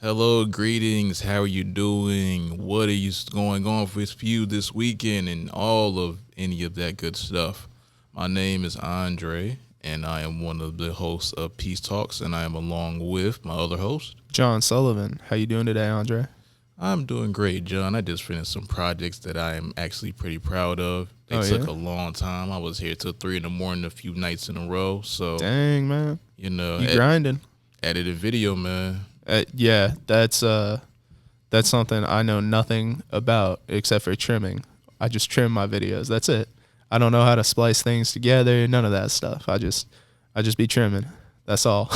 Hello, greetings. How are you doing? What are you going on with you this weekend and all of any of that good stuff? My name is Andre, and I am one of the hosts of Peace Talks, and I am along with my other host, John Sullivan. How you doing today, Andre? I'm doing great, John. I just finished some projects that I am actually pretty proud of. They Oh, took yeah? a long time. I was here till 3 in the morning a few nights in a row. So, Dang, man. you know, You grinding. edited video, man. Yeah, that's something I know nothing about except for trimming. I just trim my videos. That's it. I don't know how to splice things together, none of that stuff. I just be trimming. That's all.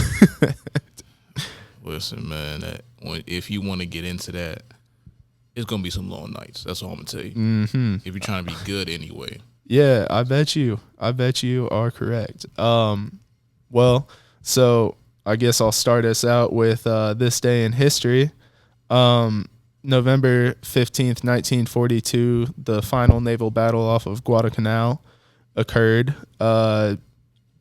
Listen, man, if you want to get into that, it's gonna be some long nights. That's all I'm gonna tell you. Mhm. If you're trying to be good anyway. Yeah, I bet you. I bet you are correct. Well, so I guess I'll start us out with this day in history. Um, November 15th, 1942, the final naval battle off of Guadalcanal occurred,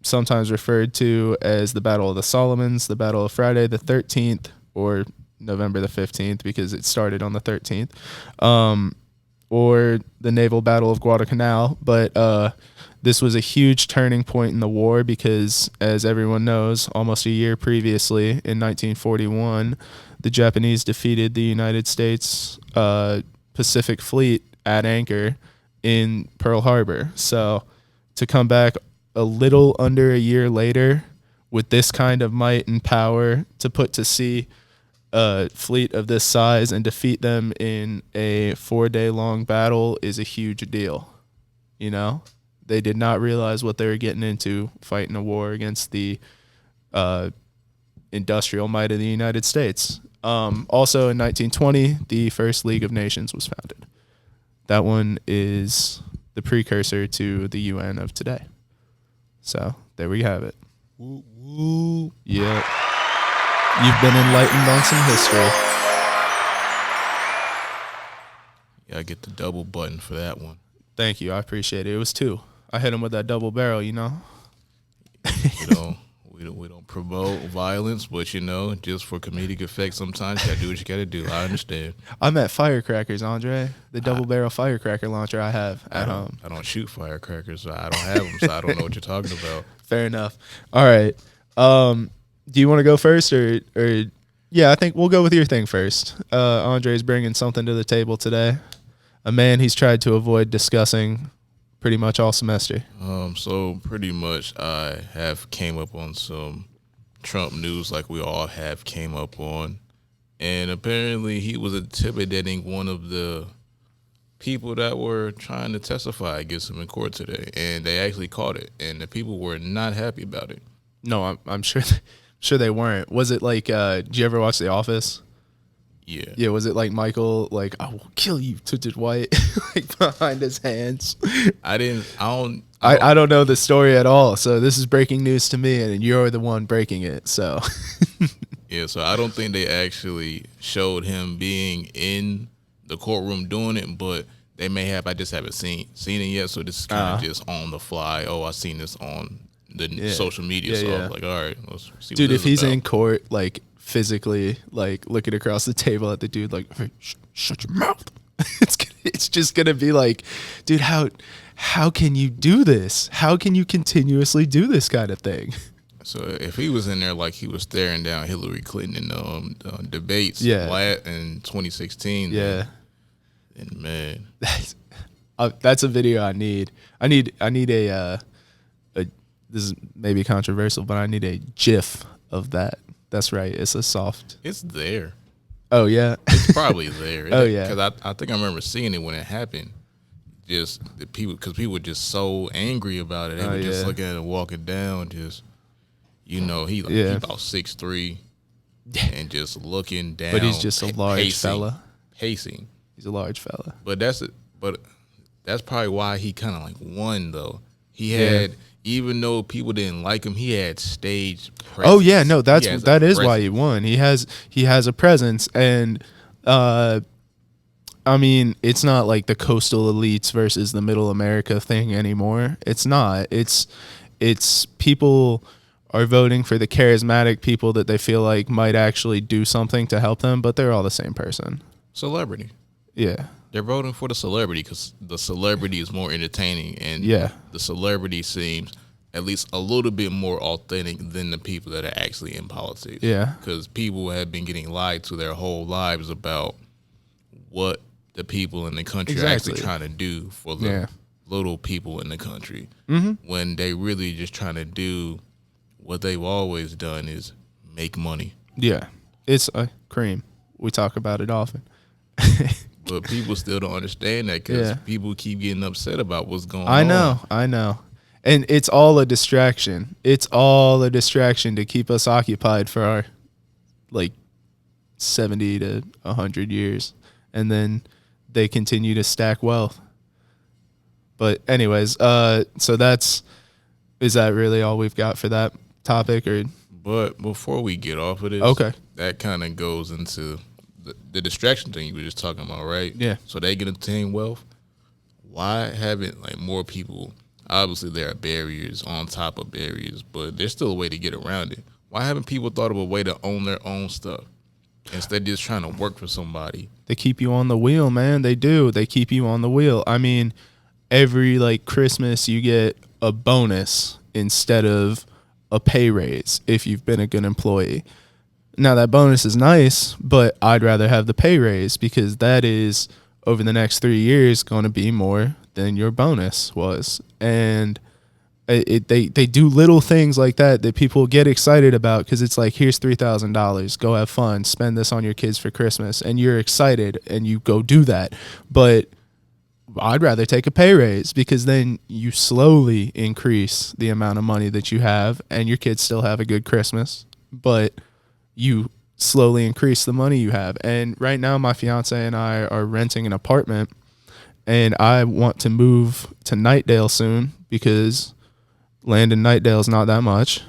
sometimes referred to as the Battle of the Solomons, the Battle of Friday the 13th, or November the 15th, because it started on the 13th, or the Naval Battle of Guadalcanal. But this was a huge turning point in the war because, as everyone knows, almost a year previously, in 1941, the Japanese defeated the United States Pacific Fleet at anchor in Pearl Harbor. So to come back a little under a year later with this kind of might and power to put to sea a fleet of this size and defeat them in a 4-day long battle is a huge deal. You know, they did not realize what they were getting into fighting a war against the industrial might of the United States. Also in 1920, the first League of Nations was founded. That one is the precursor to the UN of today. So there we have it. Woo, woo. Yep. You've been enlightened on some history. Yeah, I get the double button for that one. Thank you. I appreciate it. It was 2. I hit him with that double barrel, you know. We don't promote violence, but just for comedic effect, sometimes you gotta do what you gotta do. I understand. I'm at firecrackers, Andre. The double barrel firecracker launcher I have at home. I don't shoot firecrackers, so I don't have them, so I don't know what you're talking about. Fair enough. All right. Do you want to go first or yeah, I think we'll go with your thing first. Andre's bringing something to the table today. A man he's tried to avoid discussing pretty much all semester. So pretty much I have came up on some Trump news like we all have came up on. And apparently he was intimidating one of the people that were trying to testify against him in court today. And they actually caught it. And the people were not happy about it. No, I'm sure sure they weren't. Was it like did you ever watch The Office? Yeah. Yeah, was it like Michael, like, I will kill you to Dwight, like behind his hands? I don't I don't know the story at all, so this is breaking news to me, and you're the one breaking it, so. Yeah, so I don't think they actually showed him being in the courtroom doing it, but they may have. I just haven't seen it yet, so this is kind of just on the fly. Oh, I seen this on the social media, so I was like, all right, let's see. Dude, what if he's about. in court, like, physically, like, looking across the table at the dude, like, hey, shut your mouth. It's just gonna be like, dude, how can you do this? How can you continuously do this kind of thing? So if he was in there like he was staring down Hillary Clinton in debates in 2016, Yeah. then man, That's a video I need. I need a this is maybe controversial, but I need a GIF of that. That's right. It's a soft. it's there. Oh yeah. It's probably there. Oh, yeah. Because I think I remember seeing it when it happened. Just the people, because people were just so angry about it. They would just look at it walking down, just he he about 6'3", and just looking down. But he's just a large fella. Pacing. He's a large fella. But that's probably why he kind of like won though. He had, even though people didn't like him, he had stage presence. Oh yeah, no, that is why he won. He has a presence, and I mean, it's not like the coastal elites versus the middle America thing anymore. It's not. It's people are voting for the charismatic people that they feel like might actually do something to help them, but they're all the same person. Celebrity. Yeah. They're voting for the celebrity because the celebrity is more entertaining, and the celebrity seems at least a little bit more authentic than the people that are actually in politics. Yeah. Because people have been getting lied to their whole lives about what the people in the country are actually trying to do for the little people in the country. When they really just trying to do what they've always done is make money. Yeah. It's a cream. We talk about it often. But people still don't understand that because people keep getting upset about what's going on. I know. And it's all a distraction. It's all a distraction to keep us occupied for our, 70 to 100 years. And then they continue to stack wealth. But anyways, so is that really all we've got for that topic? But before we get off of this, that kind of goes into the distraction thing you were just talking about, right? Yeah. So they can attain wealth. Why haven't more people? Obviously, there are barriers on top of barriers, but there's still a way to get around it. Why haven't people thought of a way to own their own stuff instead of just trying to work for somebody? They keep you on the wheel, man. They do. They keep you on the wheel. I mean, every Christmas you get a bonus instead of a pay raise if you've been a good employee. Now, that bonus is nice, but I'd rather have the pay raise because that is, over the next 3 years, going to be more than your bonus was. And they do little things like that people get excited about because it's like, here's $3,000. Go have fun. Spend this on your kids for Christmas. And you're excited, and you go do that. But I'd rather take a pay raise because then you slowly increase the amount of money that you have, and your kids still have a good Christmas. But you slowly increase the money you have. And right now, my fiance and I are renting an apartment, and I want to move to Nightdale soon because land in Nightdale is not that much.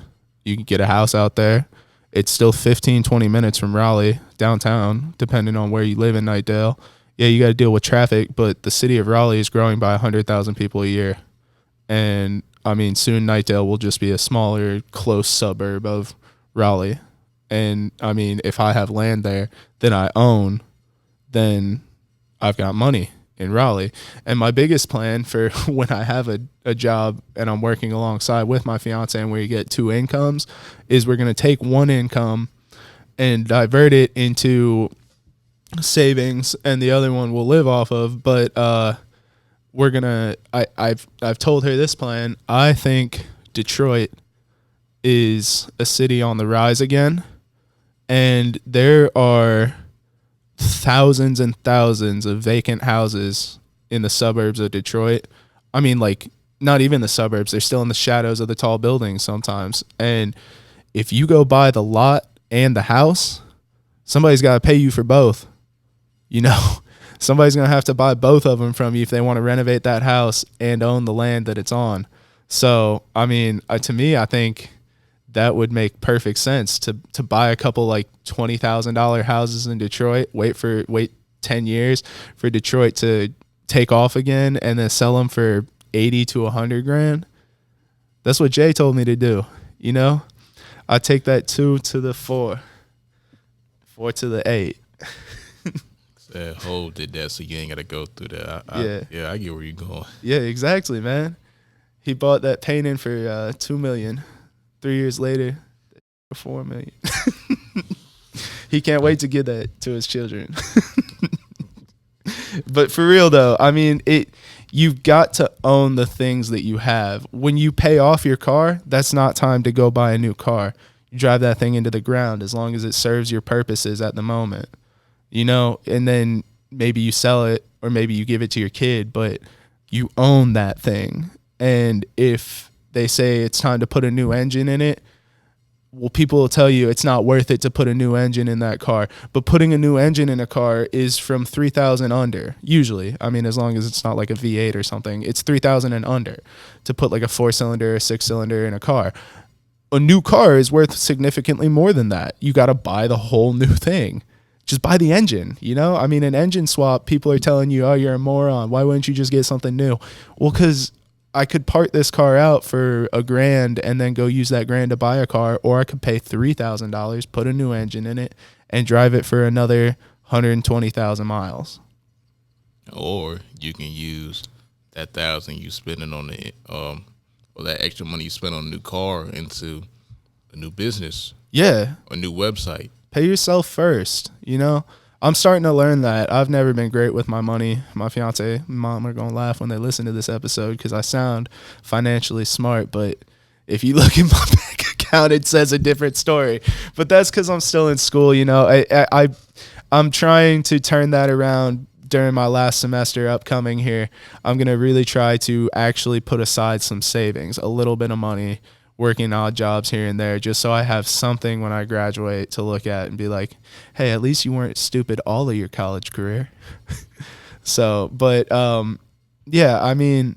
You can get a house out there. It's still 15, 20 minutes from Raleigh downtown, depending on where you live in Nightdale. Yeah, you got to deal with traffic, but the city of Raleigh is growing by 100,000 people a year. And, I mean, soon Nightdale will just be a smaller, close suburb of Raleigh. And, I mean, if I have land there that I own, then I've got money in Raleigh. And my biggest plan for when I have a job and I'm working alongside with my fiance and we get two incomes is we're going to take one income and divert it into savings, and the other one we'll live off of. But I've told her this plan. I think Detroit is a city on the rise again. And there are thousands and thousands of vacant houses in the suburbs of Detroit. I mean, not even the suburbs. They're still in the shadows of the tall buildings sometimes. And if you go buy the lot and the house, somebody's got to pay you for both. Somebody's going to have to buy both of them from you if they want to renovate that house and own the land that it's on. So, I mean, to me, I think that would make perfect sense to buy a couple $20,000 houses in Detroit, wait 10 years for Detroit to take off again, and then sell them for 80 to 100 grand. That's what Jay told me to do. I take that 2 to the 4 to the 8. That whole did that, so you ain't got to go through that. I get where you're going. Yeah, exactly, man. He bought that painting for $2 million. 3 years later, $4 million. He can't wait to give that to his children. But for real though, I mean, you've got to own the things that you have. When you pay off your car, that's not time to go buy a new car. You drive that thing into the ground as long as it serves your purposes at the moment. And then maybe you sell it or maybe you give it to your kid, but you own that thing. And if they say it's time to put a new engine in it, well, people will tell you it's not worth it to put a new engine in that car. But putting a new engine in a car is from $3,000 under, usually. I mean, as long as it's not like a V8 or something, it's $3,000 and under to put a 4-cylinder or 6-cylinder in a car. A new car is worth significantly more than that. You got to buy the whole new thing. Just buy the engine, I mean, an engine swap, people are telling you, oh, you're a moron. Why wouldn't you just get something new? Well, because I could part this car out for $1,000 and then go use that $1,000 to buy a car, or I could pay $3,000, put a new engine in it, and drive it for another 120,000 miles. Or you can use that $1,000 you spending on the or that extra money you spend on a new car into a new business. Yeah. A new website. Pay yourself first, you know? I'm starting to learn that. I've never been great with my money. My fiance and mom are going to laugh when they listen to this episode because I sound financially smart, but if you look at my bank account, it says a different story. But that's because I'm still in school, you know? I'm trying to turn that around during my last semester upcoming here. I'm going to really try to actually put aside some savings, a little bit of money, working odd jobs here and there, just so I have something when I graduate to look at and be like, hey, at least you weren't stupid all of your college career. So, but yeah, I mean,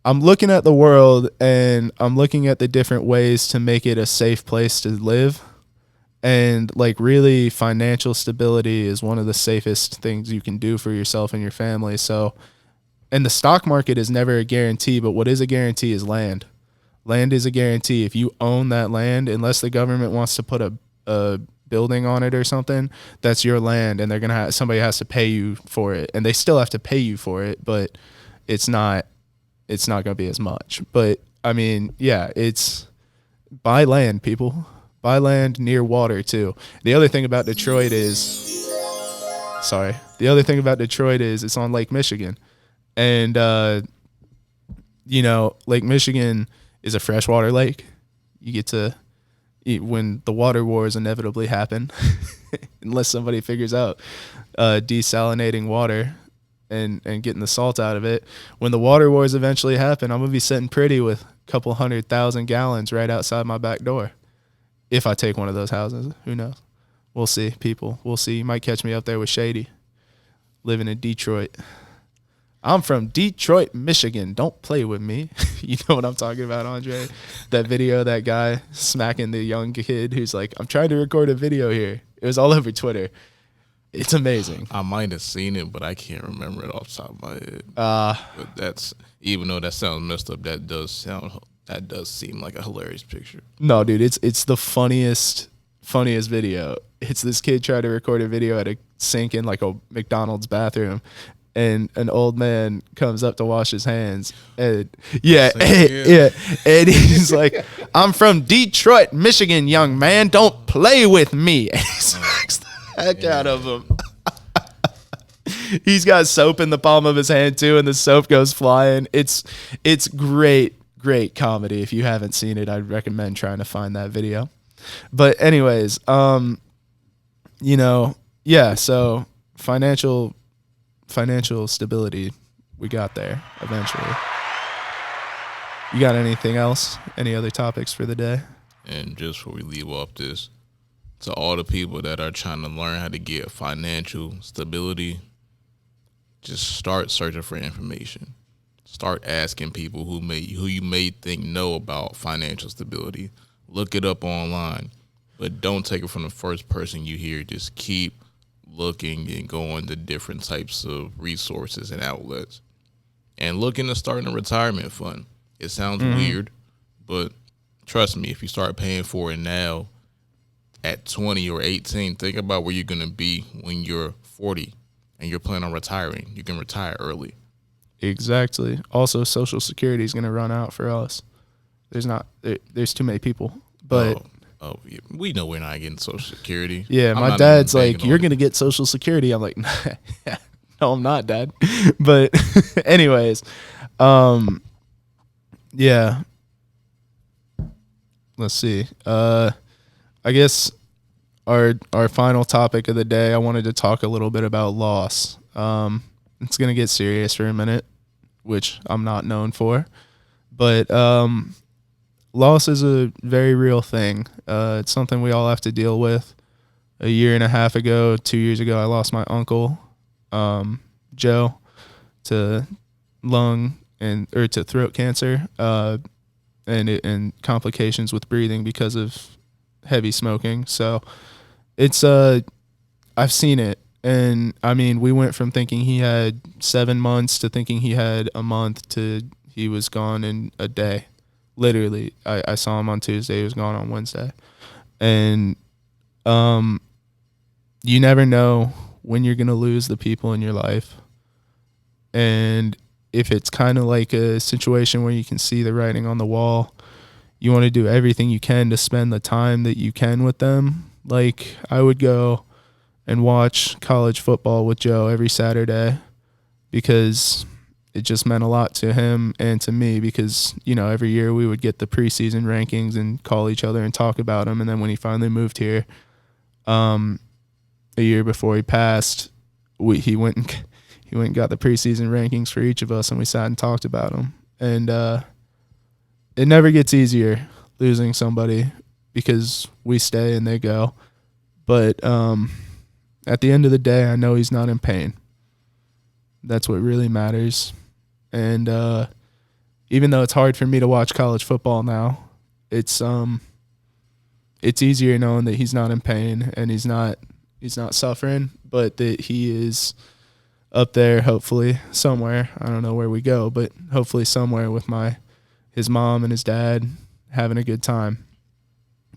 I'm looking at the world and I'm looking at the different ways to make it a safe place to live. And like really financial stability is one of the safest things you can do for yourself and your family. So, and the stock market is never a guarantee, but what is a guarantee is land. Land is a guarantee. If you own that land, unless the government wants to put a building on it or something, that's your land, and they're gonna have, somebody has to pay you for it, and they still have to pay you for it, but it's not gonna be as much. But I mean, yeah, it's buy land, people. Buy land near water too. The other thing about Detroit is, it's on Lake Michigan, and you know, Lake Michigan is a freshwater lake. You get to eat when the water wars inevitably happen, unless somebody figures out desalinating water and getting the salt out of it. When the water wars eventually happen, I'm gonna be sitting pretty with a couple 100,000 gallons right outside my back door. If I take one of those houses, who knows? We'll see, people. We'll see. You might catch me up there with Shady, living in Detroit. I'm from Detroit, Michigan. Don't play with me. You know what I'm talking about, Andre? That video, that guy smacking the young kid who's like, I'm trying to record a video here. It was all over Twitter. It's amazing. I might have seen it, but I can't remember it off the top of my head. But that's, even though that sounds messed up, that does seem like a hilarious picture. No, dude, it's the funniest video. It's this kid trying to record a video at a sink in like a McDonald's bathroom. And an old man comes up to wash his hands, and and he's like, "I'm from Detroit, Michigan, young man. Don't play with me." And he smacks the heck out of him. He's got soap in the palm of his hand too, and the soap goes flying. It's great comedy. If you haven't seen it, I'd recommend trying to find that video. But anyways, you know, yeah. So financial stability, we got there eventually. You got anything else? Any other topics for the day? And just before we leave off this, to all the people that are trying to learn how to get financial stability, just start searching for information. Start asking people who you may think know about financial stability. Look it up online, but don't take it from the first person you hear. Just keep looking and going to different types of resources and outlets, and look into starting a retirement fund. It sounds weird, but trust me, if you start paying for it now at 20 or 18, think about where you're going to be when you're 40 and you're planning on retiring. You can retire early. Exactly. Also, Social Security is going to run out for us. There's too many people, but Oh, yeah. We know we're not getting Social Security. Yeah, my dad's like, you're going to get Social Security. I'm like, no, I'm not, Dad. But anyways, yeah. Let's see. I guess our final topic of the day, I wanted to talk a little bit about loss. It's going to get serious for a minute, which I'm not known for. But loss is a very real thing. It's something we all have to deal with. A year and a half ago, 2 years ago, I lost my uncle, Joe, to to throat cancer, and complications with breathing because of heavy smoking. So it's I've seen it, and I mean, we went from thinking he had 7 months to thinking he had a month to he was gone in a day. Literally, I saw him on Tuesday. He was gone on Wednesday. And you never know when you're going to lose the people in your life. And if it's kind of like a situation where you can see the writing on the wall, you want to do everything you can to spend the time that you can with them. Like, I would go and watch college football with Joe every Saturday because it just meant a lot to him and to me because, you know, every year we would get the preseason rankings and call each other and talk about them. And then when he finally moved here, a year before he passed, he went and got the preseason rankings for each of us, and we sat and talked about them. And it never gets easier losing somebody because we stay and they go. But at the end of the day, I know he's not in pain. That's what really matters. And even though it's hard for me to watch college football now, it's easier knowing that he's not in pain and he's not suffering, but that he is up there, hopefully somewhere. I don't know where we go, but hopefully somewhere with his mom and his dad having a good time.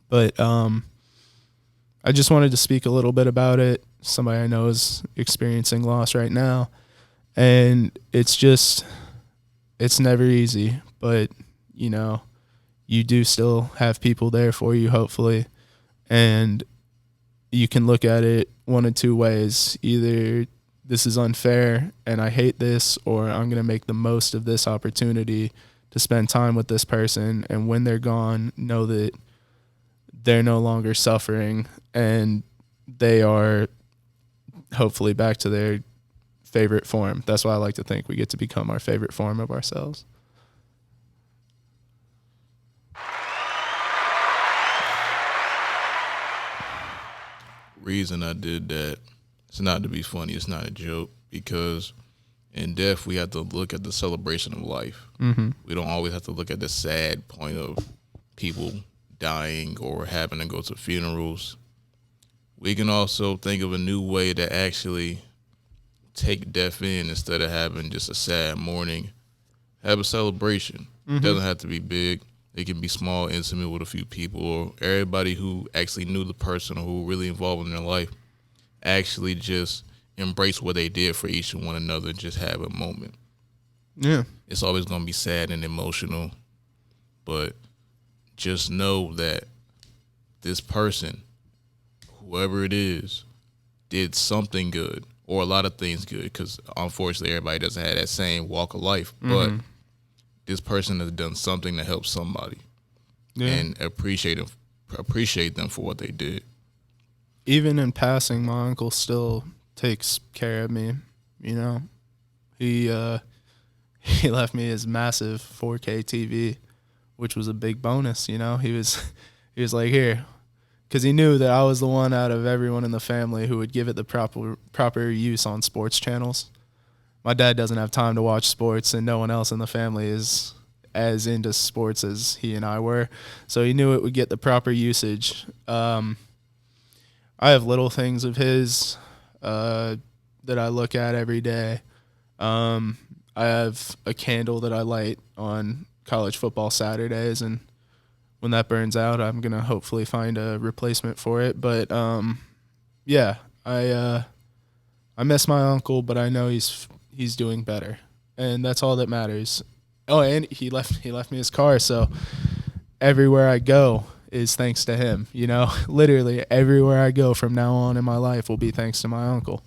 But I just wanted to speak a little bit about it. Somebody I know is experiencing loss right now, and it's never easy, but you know, you do still have people there for you, hopefully, and you can look at it one of two ways. Either this is unfair and I hate this, or I'm going to make the most of this opportunity to spend time with this person. And when they're gone, know that they're no longer suffering and they are hopefully back to their favorite form. That's why I like to think we get to become our favorite form of ourselves. Reason I did that, it's not to be funny, it's not a joke, because in death we have to look at the celebration of life. Mm-hmm. We don't always have to look at the sad point of people dying or having to go to funerals. We can also think of a new way to actually take death in instead of having just a sad mourning. Have a celebration. Mm-hmm. It doesn't have to be big. It can be small, intimate with a few people, or everybody who actually knew the person or who were really involved in their life actually just embrace what they did for each and one another and just have a moment. Yeah. It's always going to be sad and emotional, but just know that this person, whoever it is, did something good or a lot of things good, because unfortunately everybody doesn't have that same walk of life, but this person has done something to help somebody, and appreciate them for what they did. Even in passing, my uncle still takes care of me. You know, he left me his massive 4K TV, which was a big bonus. You know, he was like, here, because he knew that I was the one out of everyone in the family who would give it the proper use on sports channels. My dad doesn't have time to watch sports, and no one else in the family is as into sports as he and I were. So he knew it would get the proper usage. I have little things of his that I look at every day. I have a candle that I light on college football Saturdays, and when that burns out, I'm going to hopefully find a replacement for it. But yeah, I miss my uncle, but I know he's doing better, and that's all that matters. Oh, and he left me his car, so everywhere I go is thanks to him. You know, literally everywhere I go from now on in my life will be thanks to my uncle,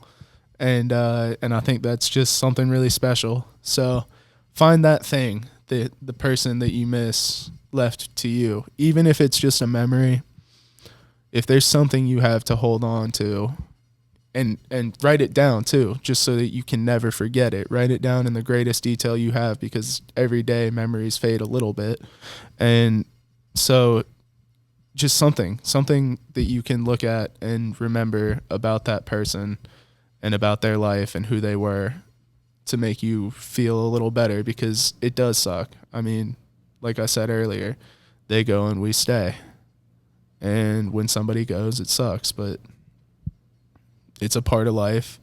and I think that's just something really special. So find that thing that the person that you miss left to you, even if it's just a memory. If there's something you have to hold on to, and write it down too, just so that you can never forget it. Write it down in the greatest detail you have, because every day memories fade a little bit. And so just something that you can look at and remember about that person and about their life and who they were, to make you feel a little better, because it does suck. I mean, like I said earlier, they go and we stay. And when somebody goes, it sucks, but it's a part of life.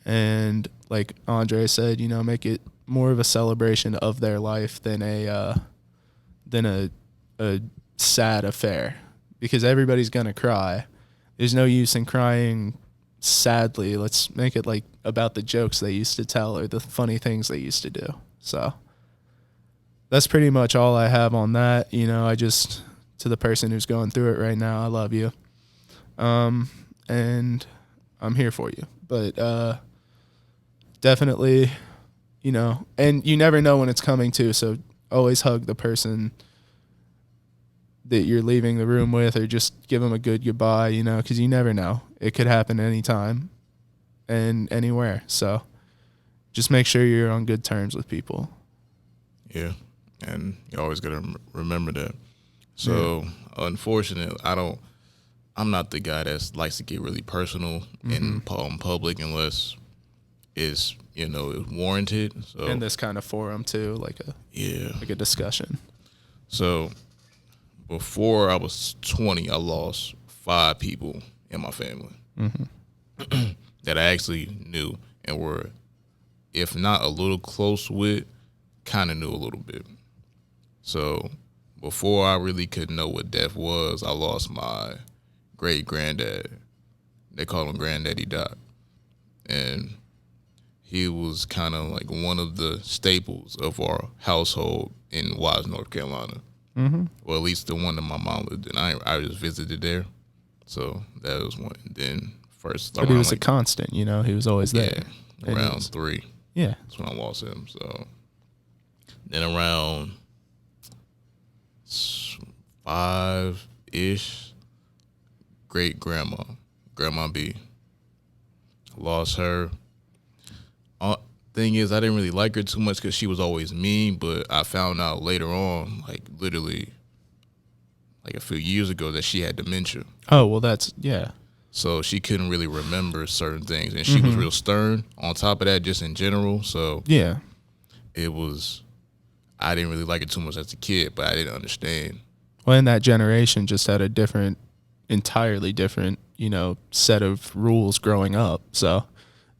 And like Andre said, you know, make it more of a celebration of their life than a sad affair, because everybody's gonna cry. There's no use in crying sadly. Let's make it like about the jokes they used to tell or the funny things they used to do. So that's pretty much all I have on that. I just, to the person who's going through it right now, I love you. And I'm here for you. But definitely, and you never know when it's coming too. So always hug the person that you're leaving the room with, or just give them a good goodbye, because you never know. It could happen anytime and anywhere. So just make sure you're on good terms with people. Yeah. And you always got to remember that. So, unfortunately, I'm not the guy that likes to get really personal in public unless it's, it's warranted. So, in this kind of forum too, like a discussion. So, before I was 20, I lost 5 people in my family that I actually knew and were, if not a little close with, kind of knew a little bit. So before I really could know what death was, I lost my great-granddad. They call him Granddaddy Doc. And he was kind of like one of the staples of our household in Watts, North Carolina. Well, at least the one that my mom lived in. I just visited there. So that was one. Then but he was a constant, he was always there. Yeah, around 3. Yeah. That's when I lost him. So then around 5-ish, Grandma B. Lost her. Thing is, I didn't really like her too much because she was always mean, but I found out later on, like literally like a few years ago, that she had dementia. Oh, well, that's, yeah. So she couldn't really remember certain things, and she was real stern on top of that, just in general. So yeah, it was, I didn't really like it too much as a kid, but I didn't understand. Well, and that generation just had a entirely different, set of rules growing up. So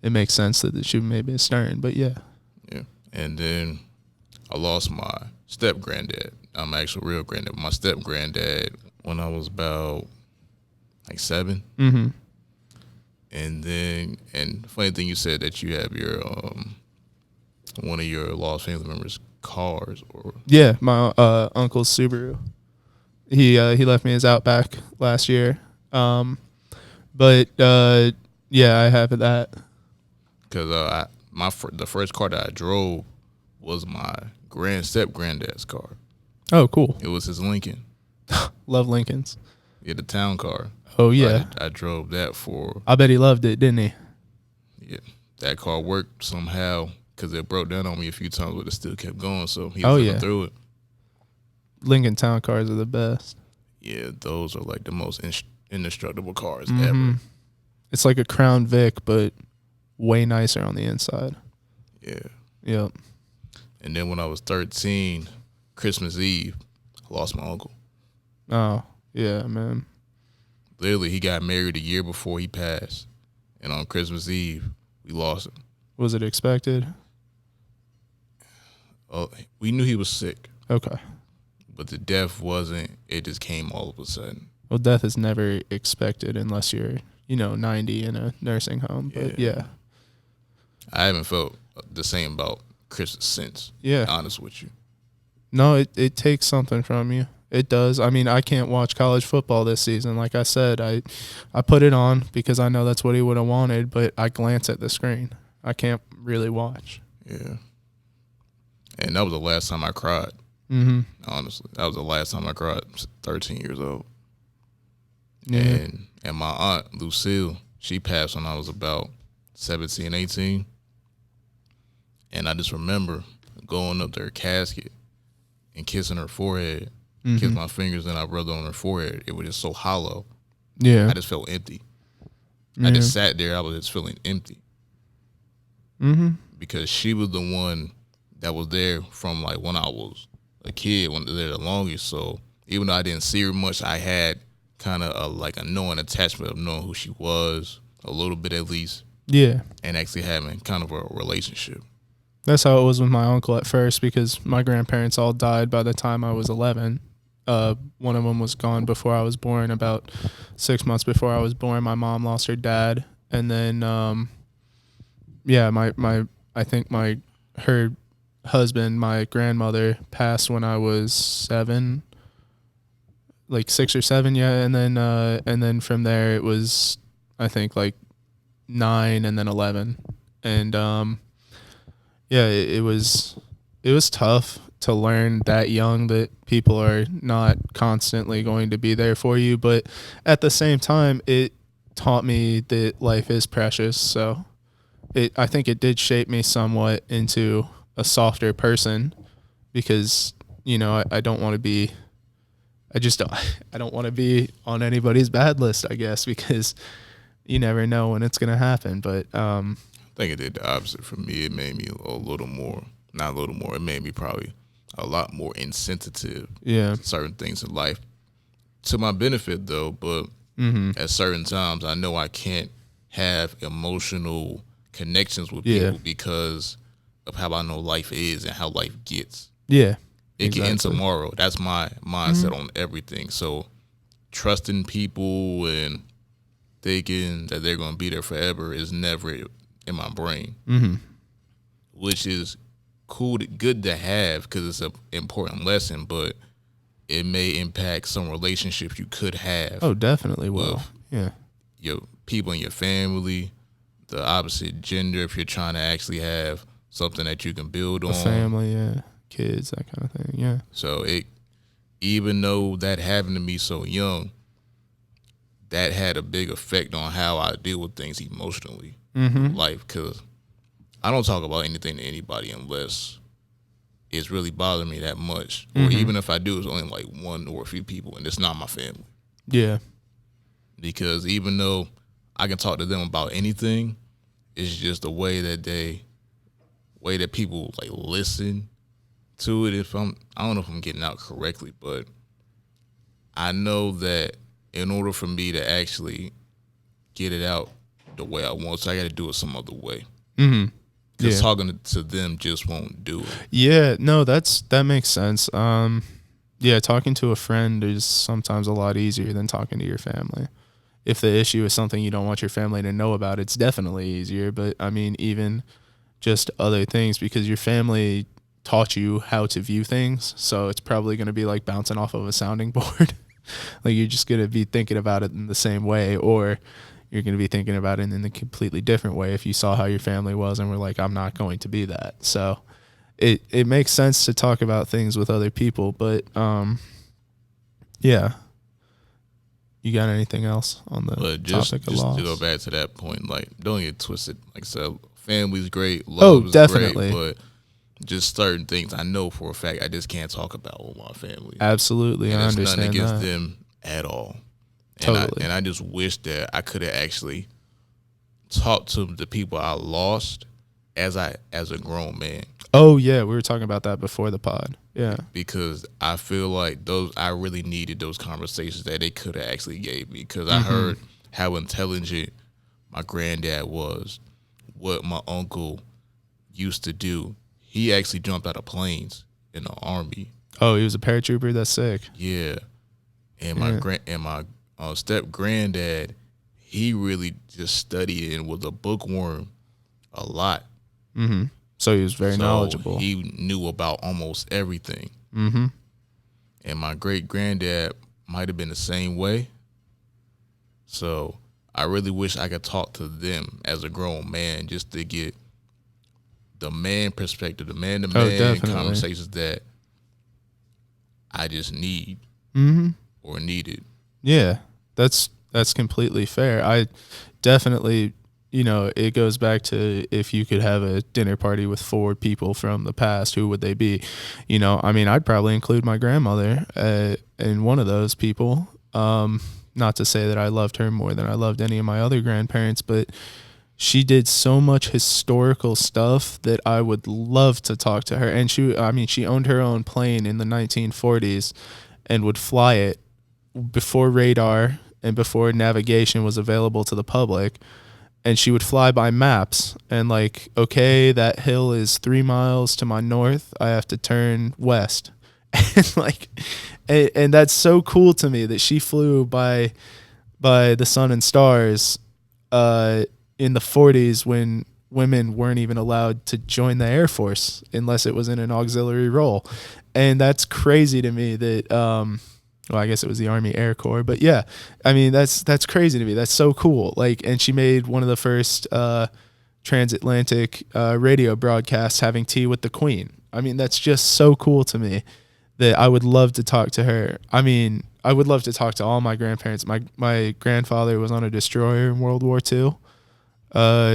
it makes sense that she may be stern, but yeah. Yeah. And then I lost my step-granddad. I'm actually real granddad. My step-granddad when I was about like 7. And then, and the funny thing, you said that you have your, one of your lost family members' cars, or? Yeah, my uncle's Subaru. He left me his Outback last year. But yeah, I have that. Because the first car that I drove was my step-granddad's car. Oh, cool. It was his Lincoln. Love Lincolns. Yeah, the town car. Oh, yeah. I drove that for... I bet he loved it, didn't he? Yeah. That car worked somehow because it broke down on me a few times, but it still kept going, so he was living through it. Lincoln town cars are the best. Yeah, those are like the most indestructible cars ever. It's like a Crown Vic, but way nicer on the inside. Yeah. Yep. And then when I was 13, Christmas Eve, I lost my uncle. Oh, yeah, man. Literally, he got married a year before he passed. And on Christmas Eve, we lost him. Was it expected? We knew he was sick. Okay. But the death wasn't. It just came all of a sudden. Well, death is never expected unless you're, 90 in a nursing home. But yeah. I haven't felt the same about Christmas since. Yeah. To be honest with you. No, it takes something from you. It does. I mean, I can't watch college football this season. Like I said, I put it on because I know that's what he would have wanted, but I glance at the screen. I can't really watch. Yeah. And that was the last time I cried. Honestly, that was the last time I cried. I was 13 years old. Yeah. And my aunt, Lucille, she passed when I was about 17, 18. And I just remember going up to her casket and kissing her forehead. Kiss my fingers and I rubbed it on her forehead. It was just so hollow. Yeah. I just felt empty. I just sat there. I was just feeling empty. Because she was the one that was there from like when I was a kid, when they were there the longest. So even though I didn't see her much, I had kind of like a knowing attachment of knowing who she was, a little bit at least. Yeah. And actually having kind of a relationship. That's how it was with my uncle at first, because my grandparents all died by the time I was 11. One of them was gone before I was born. About 6 months before I was born, my mom lost her dad, and then yeah, I think her husband, my grandmother, passed when I was 7, like 6 or 7, yeah, and then from there it was, I think, like 9 and then 11, and yeah, it was tough to learn that young that people are not constantly going to be there for you, but at the same time, it taught me that life is precious. So I think it did shape me somewhat into a softer person, because I don't want to be, I just don't, I don't want to be on anybody's bad list, I guess, because you never know when it's gonna happen. But I think it did the opposite for me. It made me a little more, not a little more, it made me probably a lot more insensitive yeah, to certain things in life. To my benefit, though, but at certain times, I know I can't have emotional connections with yeah, people because of how I know life is and how life gets. yeah, It can end exactly. tomorrow. That's my mindset on everything. So trusting people and thinking that they're going to be there forever is never in my brain, which is cool, good to have because it's an important lesson, but it may impact some relationships you could have Oh, definitely will. with Yeah. your people in your family, the opposite gender, if you're trying to actually have something that you can build A on. family, yeah. Kids, that kind of thing. Yeah. So even though that happened to me so young, that had a big effect on how I deal with things emotionally in life. Because I don't talk about anything to anybody unless it's really bothering me that much, or even if I do, it's only like one or a few people, and it's not my family. Yeah. Because even though I can talk to them about anything, it's just the way that people like listen to it. I don't know if I'm getting out correctly, but I know that in order for me to actually get it out the way I want, so I got to do it some other way. Because Yeah. talking to them just won't do it. Yeah. No, that makes sense. Yeah, talking to a friend is sometimes a lot easier than talking to your family. If the issue is something you don't want your family to know about, it's definitely easier. But I mean, even just other things, because your family taught you how to view things, so it's probably going to be like bouncing off of a sounding board. Like, you're just going to be thinking about it in the same way, or you're going to be thinking about it in a completely different way if you saw how your family was and were like, I'm not going to be that. So it makes sense to talk about things with other people. But yeah. You got anything else on the But just topic of loss? to go back to that point, like, don't get twisted. Like I said, family's great, Oh, love is definitely. great, but just certain things I know for a fact I just can't talk about with my family. Absolutely, And I it's nothing understand against that. them at all. Totally. And I just wish that I could have actually talked to the people I lost as a grown man. Oh yeah, we were talking about that before the pod. Yeah. Because I feel like I really needed those conversations that they could have actually gave me. Because I heard how intelligent my granddad was, what my uncle used to do. He actually jumped out of planes in the army. Oh, he was a paratrooper. That's sick. Yeah, and my step granddad, he really just studied and was a bookworm a lot. So he was very So knowledgeable. he knew about almost everything. And my great granddad might have been the same way. So I really wish I could talk to them as a grown man, just to get the man perspective, the man to man definitely. conversations that I just need or needed. Yeah, that's completely fair. I definitely, it goes back to, if you could have a dinner party with 4 people from the past, who would they be? I mean, I'd probably include my grandmother in one of those people. Not to say that I loved her more than I loved any of my other grandparents, but she did so much historical stuff that I would love to talk to her. And she owned her own plane in the 1940s and would fly it before radar and before navigation was available to the public. and she would fly by maps and like, okay, that hill is 3 miles to my north. I have to turn west. And like, and that's so cool to me that she flew by the sun and stars in the 40s when women weren't even allowed to join the Air Force unless it was in an auxiliary role. And that's crazy to me that well, I guess it was the Army Air Corps, but yeah, I mean that's crazy to me. That's so cool. Like, and she made one of the first transatlantic radio broadcasts having tea with the Queen. I mean, that's just so cool to me that I would love to talk to her. I mean, I would love to talk to all my grandparents. My grandfather was on a destroyer in World War II.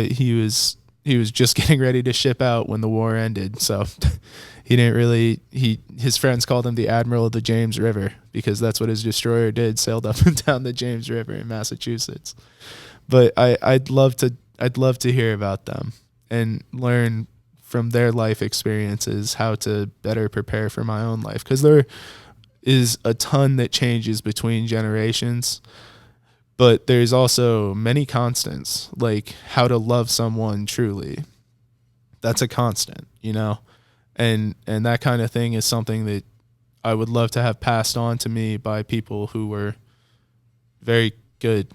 He was just getting ready to ship out when the war ended, so he didn't really. His friends called him the Admiral of the James River because that's what his destroyer did, sailed up and down the James River in Massachusetts. But I'd love to hear about them and learn from their life experiences how to better prepare for my own life, because there is a ton that changes between generations, but there's also many constants, like how to love someone truly. That's a constant, you know, and that kind of thing is something that I would love to have passed on to me by people who were very good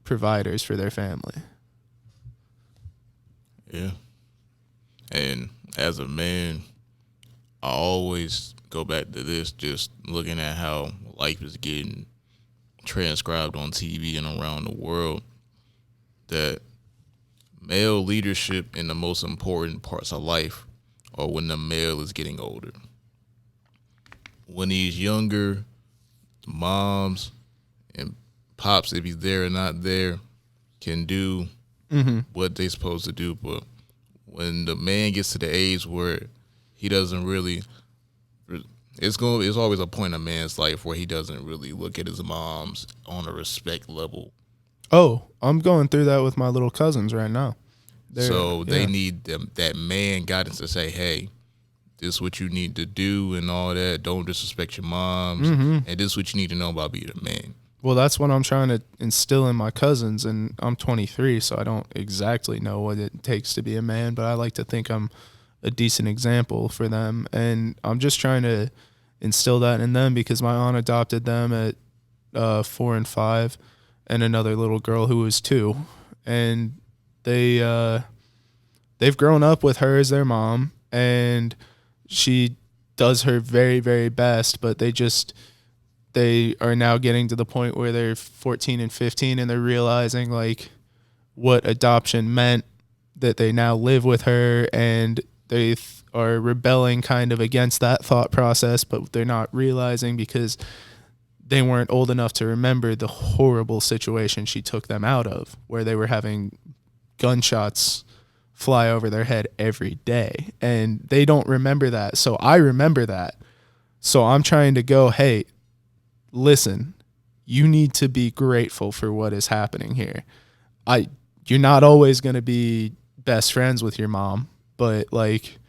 providers for their family. Yeah. And as a man, I always go back to this, just looking at how life is getting transcribed on TV and around the world, that male leadership in the most important parts of life are when the male is getting older. When he's younger, moms and pops, if he's there or not there, can do what they're supposed to do. But when the man gets to the age where he doesn't really, it's always a point in a man's life where he doesn't really look at his moms on a respect level. Oh, I'm going through that with my little cousins right now. They need that man guidance to say, hey, this is what you need to do and all that. Don't disrespect your moms. And this is what you need to know about being a man. Well, that's what I'm trying to instill in my cousins, and I'm 23, so I don't exactly know what it takes to be a man, but I like to think I'm a decent example for them, and I'm just trying to instill that in them because my aunt adopted them at 4 and 5, and another little girl who was 2, and they've grown up with her as their mom, and she does her very, very best, but they are now getting to the point where they're 14 and 15 and they're realizing like what adoption meant, that they now live with her, and they are rebelling kind of against that thought process, but they're not realizing because they weren't old enough to remember the horrible situation she took them out of, where they were having gunshots fly over their head every day, and they don't remember that. So I remember that. So I'm trying to go, hey, listen, you need to be grateful for what is happening here. You're not always going to be best friends with your mom, but like,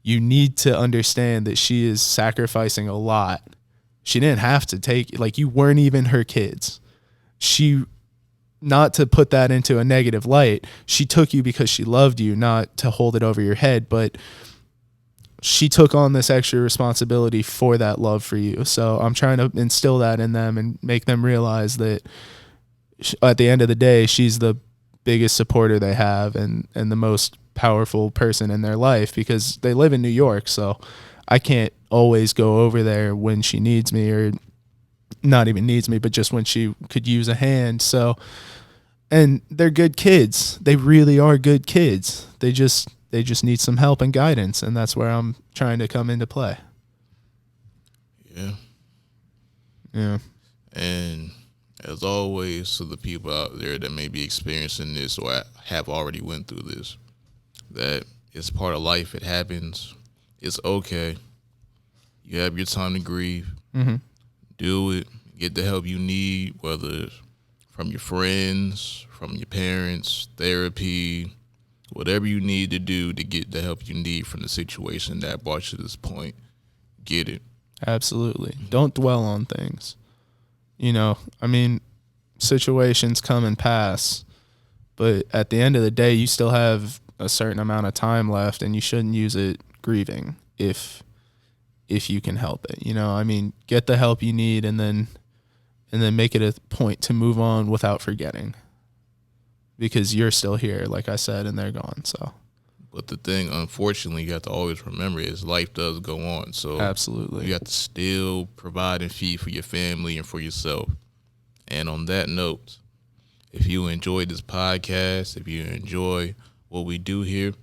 you need to understand that she is sacrificing a lot. She didn't have to take, like, you weren't even her kids. Not to put that into a negative light, she took you because she loved you, not to hold it over your head, but she took on this extra responsibility for that love for you. So I'm trying to instill that in them and make them realize that at the end of the day, she's the biggest supporter they have and the most powerful person in their life, because they live in New York. So I can't always go over there when she needs me, or not even needs me, but just when she could use a hand. So, and they're good kids. They really are good kids. They just need some help and guidance, and that's where I'm trying to come into play. Yeah. And as always, to the people out there that may be experiencing this or have already went through this, that it's part of life. It happens. It's okay. You have your time to grieve. Do it. Get the help you need, whether it's from your friends, from your parents, therapy, whatever you need to do to get the help you need from the situation that brought you to this point. Get it. Absolutely. Don't dwell on things. You know, I mean, situations come and pass, But at the end of the day, you still have a certain amount of time left, and you shouldn't use it grieving if you can help it. You know, I mean, get the help you need, and then make it a point to move on without forgetting, because you're still here, like I said, and they're gone. So, but the thing, unfortunately, you have to always remember is life does go on. So absolutely, you have to still provide and feed for your family and for yourself. And on that note, if you enjoyed this podcast, if you enjoy what we do here,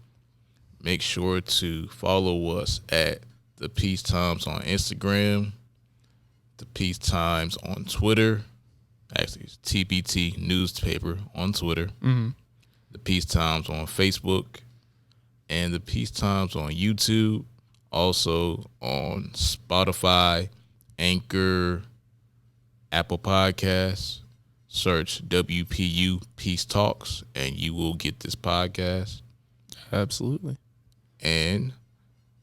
make sure to follow us at The Peace Times on Instagram, The Peace Times on Twitter. Actually, it's TPT Newspaper on Twitter. Mm-hmm. The Peace Times on Facebook, and The Peace Times on YouTube. Also on Spotify, Anchor, Apple Podcasts. Search WPU Peace Talks, and you will get this podcast. Absolutely. And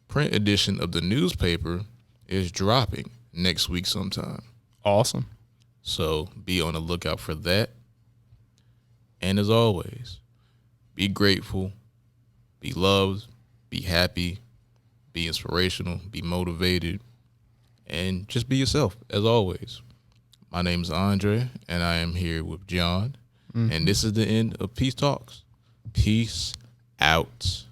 print edition of the newspaper is dropping next week sometime. Awesome. So be on the lookout for that. And as always, be grateful, be loved, be happy, be inspirational, be motivated, and just be yourself, as always. My name is Andre, and I am here with John. Mm-hmm. And this is the end of Peace Talks. Peace out.